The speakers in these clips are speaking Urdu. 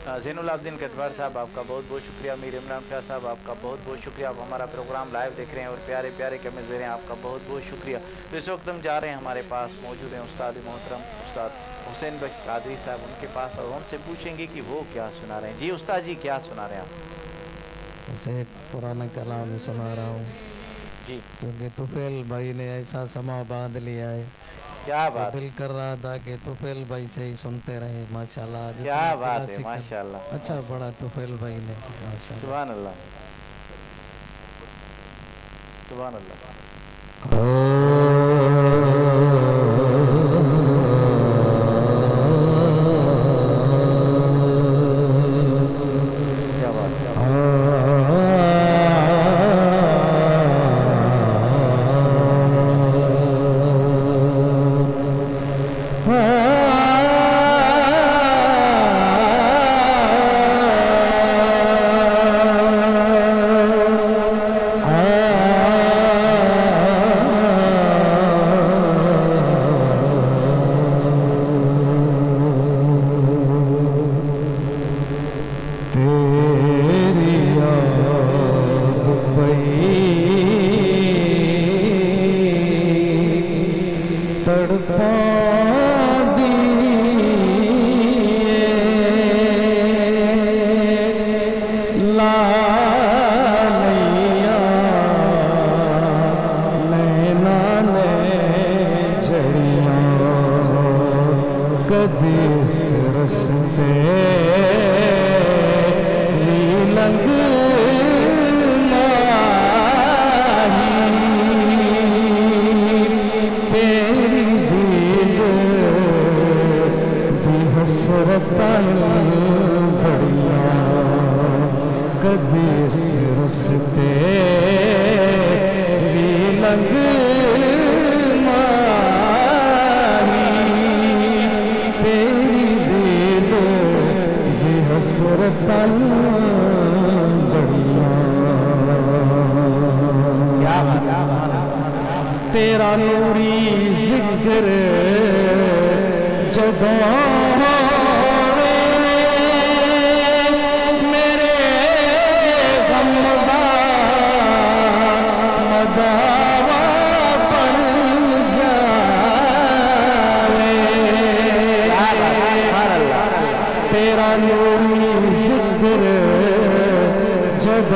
زین العابدین کٹوار صاحب آپ کا بہت بہت شکریہ. میر عمران خان صاحب آپ کا بہت بہت شکریہ. آپ ہمارا پروگرام لائیو دیکھ رہے ہیں اور پیارے پیارے کمنٹس دے رہے ہیں. آپ کا بہت بہت شکریہ. تو اس وقت ہم جا رہے ہیں, ہمارے پاس موجود ہیں استاد محترم استاد حسین بخش قادری صاحب, ان کے پاس, اور ان سے پوچھیں گے کہ وہ کیا سنا رہے ہیں. جی استاد جی, کیا سنا رہے ہیں آپ؟ اسے قرآن کلام سنا رہا ہوں جی کیونکہ طفیل بھائی نے ایسا سما باندھ لیا ہے کیا کہ بات, دل کر رہا تھا کہ طفیل بھائی سے ہی سنتے رہے. ماشاءاللہ جتنے کیا بات ہے, کلاسیکل ماشاء اللہ اچھا پڑھا طفیل بھائی نے, ماشاءاللہ. سبحان اللہ سبحان اللہ. کیا بات, کیا بات. تیرا نوری ذکر جب میرے غم مداوا پڑ جائے. تیرا نوری ذکر جب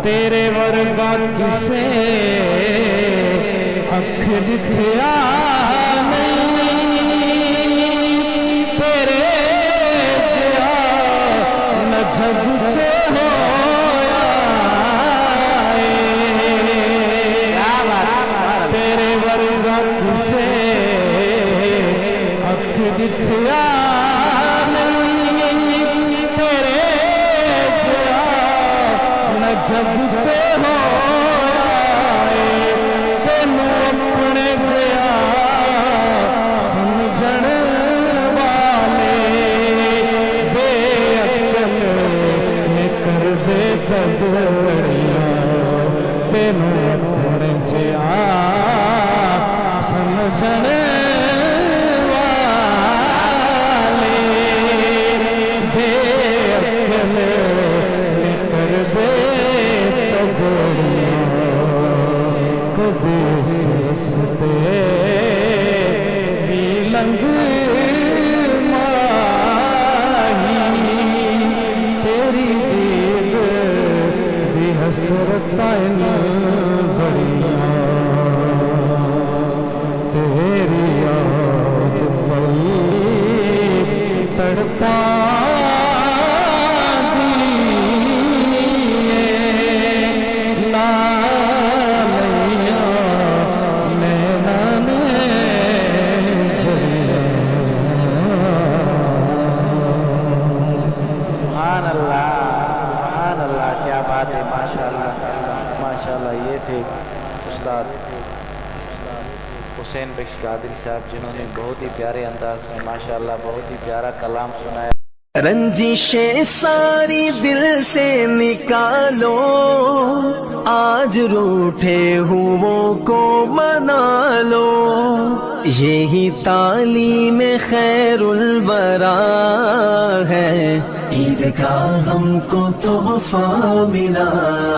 تیرے ورگا کسے اکھ دکھیا نہیں, تیرے جیا نہ جھگتے ہویا تیرے ورگا کسے اکھ دکھیا جب پہ ہو تینوں اپنے جیا سمجھن والے بے عقل نے کر دے بدڑیاں. تینوں اپنے جیا سمجھن والے بے عقل نے کر دے سستے لنگ ماہی تیری دید دی حسرتائن بڑیاں تیری یاد پئی تڑپا یہ تھے استاد حسین بخش قادری صاحب جنہوں نے بہت ہی پیارے انداز میں ماشاءاللہ بہت ہی پیارا کلام سنایا. رنجشیں ساری دل سے نکالو آج روٹھے ہووں کو منا لو یہی تعلیم خیر الورا ہے عید کا ہم کو تحفہ ملا.